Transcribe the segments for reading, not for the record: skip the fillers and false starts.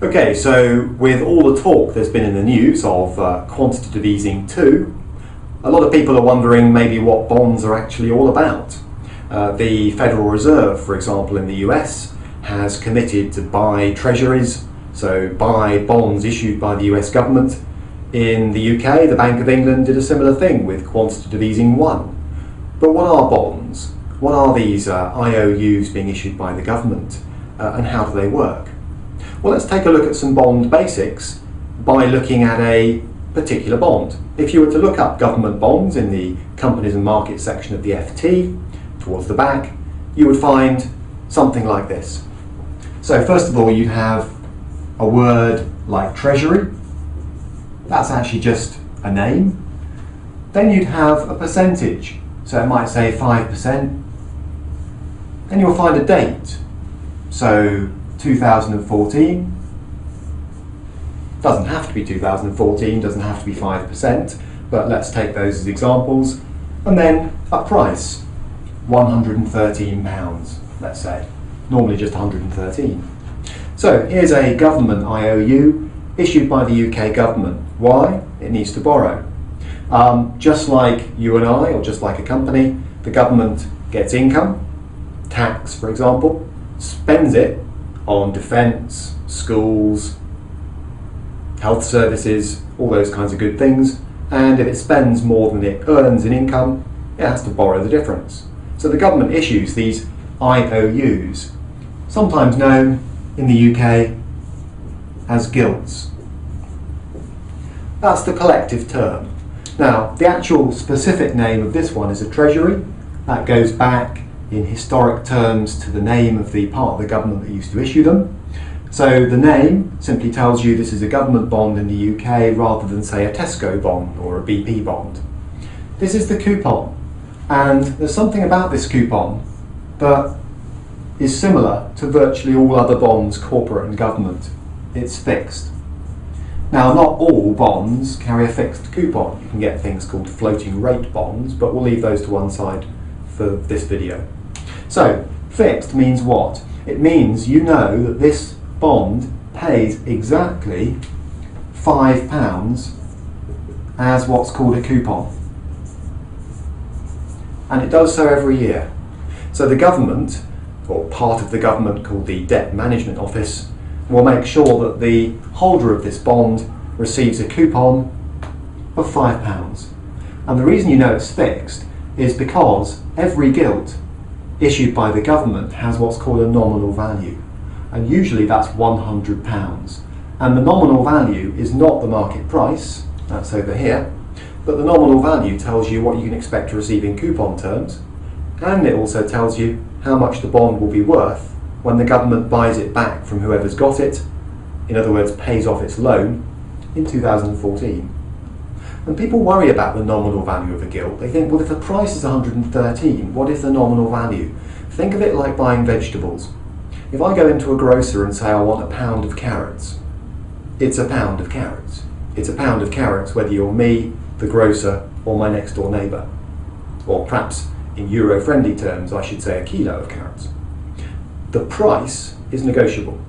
Okay, so with all the talk there's been in the news of quantitative easing too, a lot of people are wondering maybe what bonds are actually all about. The Federal Reserve, for example, in the US, has committed to buy treasuries, so buy bonds issued by the US government. In the UK, the Bank of England did a similar thing with quantitative easing 1. But what are bonds? What are these IOUs being issued by the government, and how do they work? Well, let's take a look at some bond basics by looking at a particular bond. If you were to look up government bonds in the companies and markets section of the FT, towards the back, you would find something like this. So first of all, you'd have a word like Treasury. That's actually just a name. Then you'd have a percentage. So it might say 5%. Then you'll find a date. So 2014. Doesn't have to be 2014, doesn't have to be 5%, but let's take those as examples. And then a price, £113, let's say. Normally just 113. So here's a government IOU issued by the UK government. Why? It needs to borrow. Just like you and I, or just like a company, the government gets income, tax for example, spends it on defence, schools, health services, all those kinds of good things, and if it spends more than it earns in income, it has to borrow the difference. So the government issues these IOUs, sometimes known in the UK as gilts. That's the collective term. Now, the actual specific name of this one is a treasury. That goes back in historic terms to the name of the part of the government that used to issue them. So the name simply tells you this is a government bond in the UK rather than, say, a Tesco bond or a BP bond. This is the coupon, and there's something about this coupon that is similar to virtually all other bonds, corporate and government. It's fixed. Now, not all bonds carry a fixed coupon. You can get things called floating rate bonds, but we'll leave those to one side for this video. So, fixed means what? It means you know that this bond pays exactly £5 as what's called a coupon. And it does so every year. So the government, or part of the government called the Debt Management Office, will make sure that the holder of this bond receives a coupon of £5. And the reason you know it's fixed is because every gilt issued by the government has what's called a nominal value. And usually that's £100. And the nominal value is not the market price, that's over here, but the nominal value tells you what you can expect to receive in coupon terms, and it also tells you how much the bond will be worth when the government buys it back from whoever's got it, in other words, pays off its loan in 2014. And people worry about the nominal value of a gilt. They think, well, if the price is 113, what is the nominal value? Think of it like buying vegetables. If I go into a grocer and say I want a pound of carrots, it's a pound of carrots. It's a pound of carrots whether you're me, the grocer, or my next door neighbour. Or perhaps in Euro-friendly terms, I should say a kilo of carrots. The price is negotiable.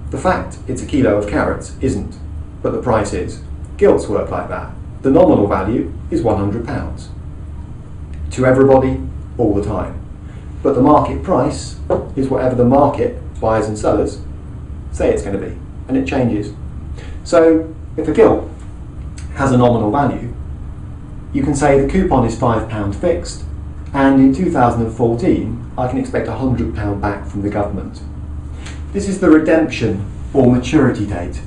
The fact it's a kilo of carrots isn't, but the price is. Gilts work like that. The nominal value is £100 to everybody all the time. But the market price is whatever the market, buyers and sellers, say it's going to be, and it changes. So if a gilt has a nominal value, you can say the coupon is £5 fixed, and in 2014 I can expect £100 back from the government. This is the redemption or maturity date.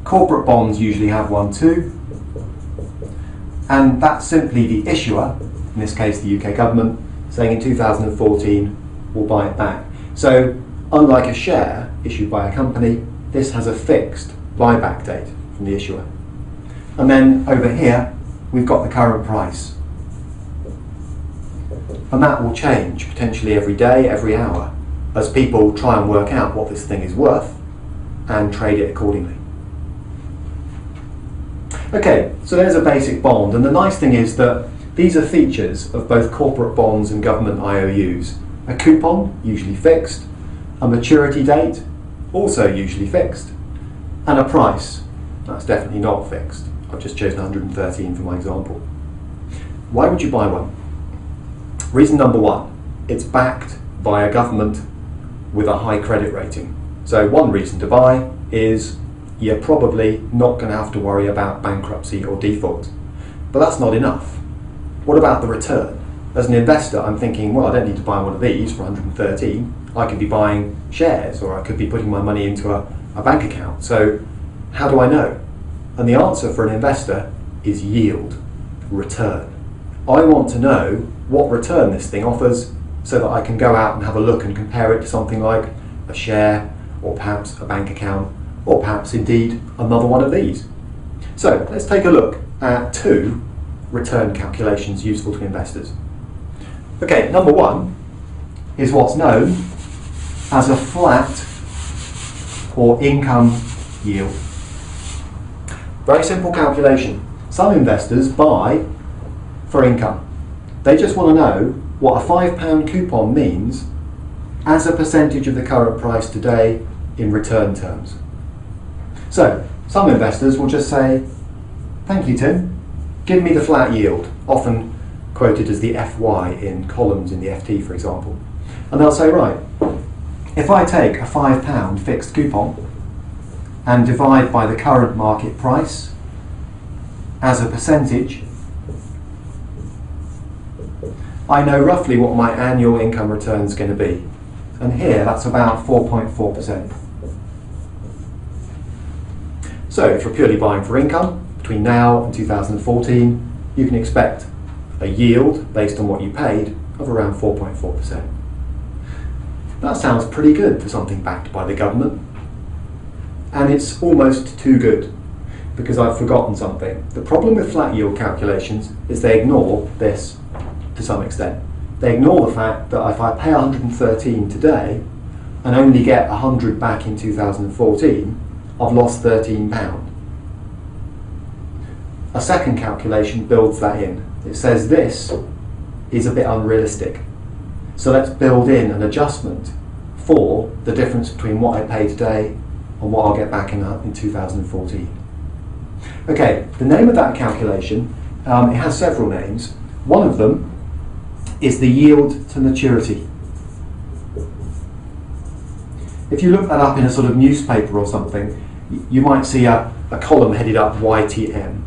Corporate bonds usually have one too, and that's simply the issuer, in this case the UK government, saying in 2014 we'll buy it back. So unlike a share issued by a company, this has a fixed buyback date from the issuer. And then over here we've got the current price. And that will change potentially every day, every hour, as people try and work out what this thing is worth and trade it accordingly. Okay, so there's a basic bond, and the nice thing is that these are features of both corporate bonds and government IOUs. A coupon, usually fixed, a maturity date, also usually fixed. And a price, that's definitely not fixed. I've just chosen 113 for my example. Why would you buy one? Reason number one, it's backed by a government with a high credit rating. So one reason to buy is you're probably not going to have to worry about bankruptcy or default. But that's not enough. What about the return? As an investor, I'm thinking, well, I don't need to buy one of these for 113. I could be buying shares, or I could be putting my money into a bank account. So how do I know? And the answer for an investor is yield, return. I want to know what return this thing offers so that I can go out and have a look and compare it to something like a share, or perhaps a bank account, or perhaps indeed another one of these. So let's take a look at 2 return calculations useful to investors. Okay, number 1 is what's known as a flat or income yield. Very simple calculation. Some investors buy for income. They just want to know what a £5 coupon means as a percentage of the current price today in return terms. So, some investors will just say, thank you, Tim, give me the flat yield, often quoted as the FY in columns in the FT, for example. And they'll say, right, if I take a £5 fixed coupon and divide by the current market price as a percentage, I know roughly what my annual income return is going to be. And here, that's about 4.4%. So if you're purely buying for income, between now and 2014, you can expect a yield based on what you paid of around 4.4%. That sounds pretty good for something backed by the government. And it's almost too good, because I've forgotten something. The problem with flat yield calculations is they ignore this to some extent. They ignore the fact that if I pay 113 today and only get 100 back in 2014, I've lost £13. A second calculation builds that in. It says this is a bit unrealistic. So let's build in an adjustment for the difference between what I pay today and what I'll get back in 2014. Okay, the name of that calculation, it has several names. One of them is the yield to maturity. If you look that up in a sort of newspaper or something, you might see a column headed up YTM.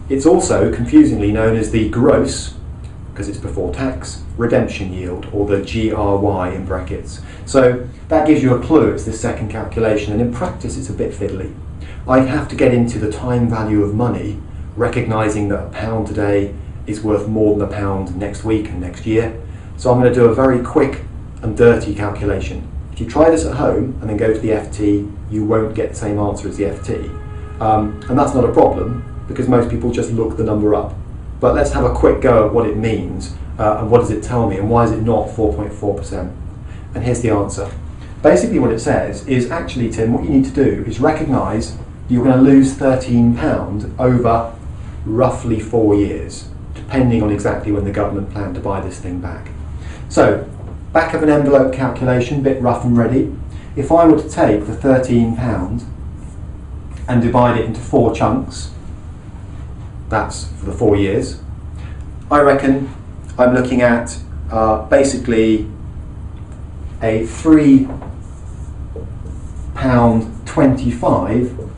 It's also confusingly known as the gross, because it's before tax, redemption yield, or the GRY in brackets. So that gives you a clue, it's this second calculation, and in practice it's a bit fiddly. I'd have to get into the time value of money, recognising that £1 today is worth more than £1 next week and next year. So I'm going to do a very quick and dirty calculation. If you try this at home and then go to the FT, you won't get the same answer as the FT. And that's not a problem, because most people just look the number up. But let's have a quick go at what it means, and what does it tell me, and why is it not 4.4%? And here's the answer. Basically what it says is, actually, Tim, what you need to do is recognise you're going to lose £13 over roughly 4 years, depending on exactly when the government planned to buy this thing back. So, back of an envelope calculation, bit rough and ready. If I were to take the £13 and divide it into 4 chunks, that's for the 4 years, I reckon I'm looking at basically a £3.25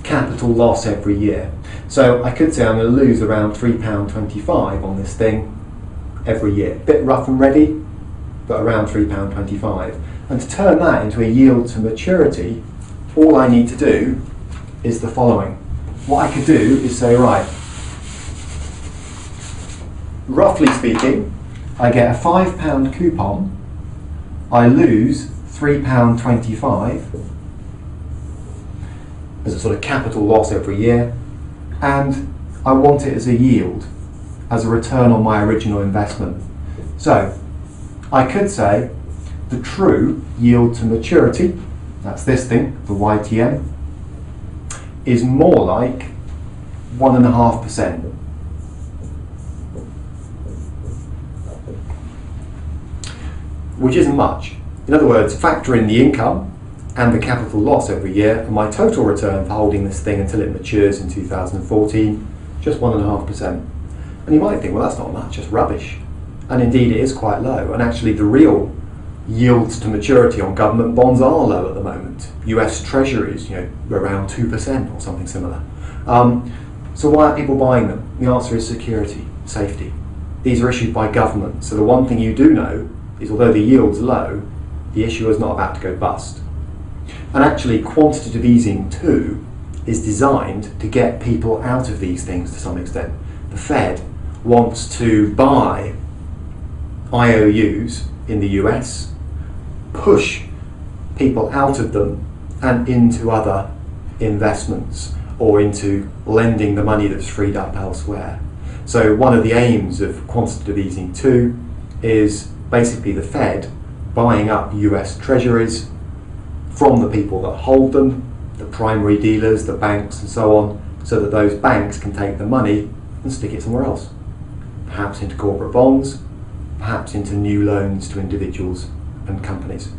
capital loss every year. So I could say I'm going to lose around £3.25 on this thing every year. Bit rough and ready, but around £3.25. And to turn that into a yield to maturity, all I need to do is the following. What I could do is say, right, roughly speaking, I get a £5 coupon, I lose £3.25 as a sort of capital loss every year, and I want it as a yield, as a return on my original investment. So I could say the true yield to maturity, that's this thing, the YTM, is more like 1.5%. Which isn't much. In other words, factor in the income, and the capital loss every year, and my total return for holding this thing until it matures in 2014, just 1.5%. And you might think, well, that's not much, that's rubbish. And indeed, it is quite low. And actually, the real yields to maturity on government bonds are low at the moment. US Treasuries, around 2% or something similar. So why are people buying them? The answer is security, safety. These are issued by government. So the one thing you do know is, although the yield's low, the issuer is not about to go bust. And actually, quantitative easing too is designed to get people out of these things to some extent. The Fed wants to buy IOUs in the US, push people out of them and into other investments or into lending the money that's freed up elsewhere. So one of the aims of quantitative easing too is basically the Fed buying up US Treasuries from the people that hold them, the primary dealers, the banks and so on, so that those banks can take the money and stick it somewhere else. Perhaps into corporate bonds, perhaps into new loans to individuals and companies.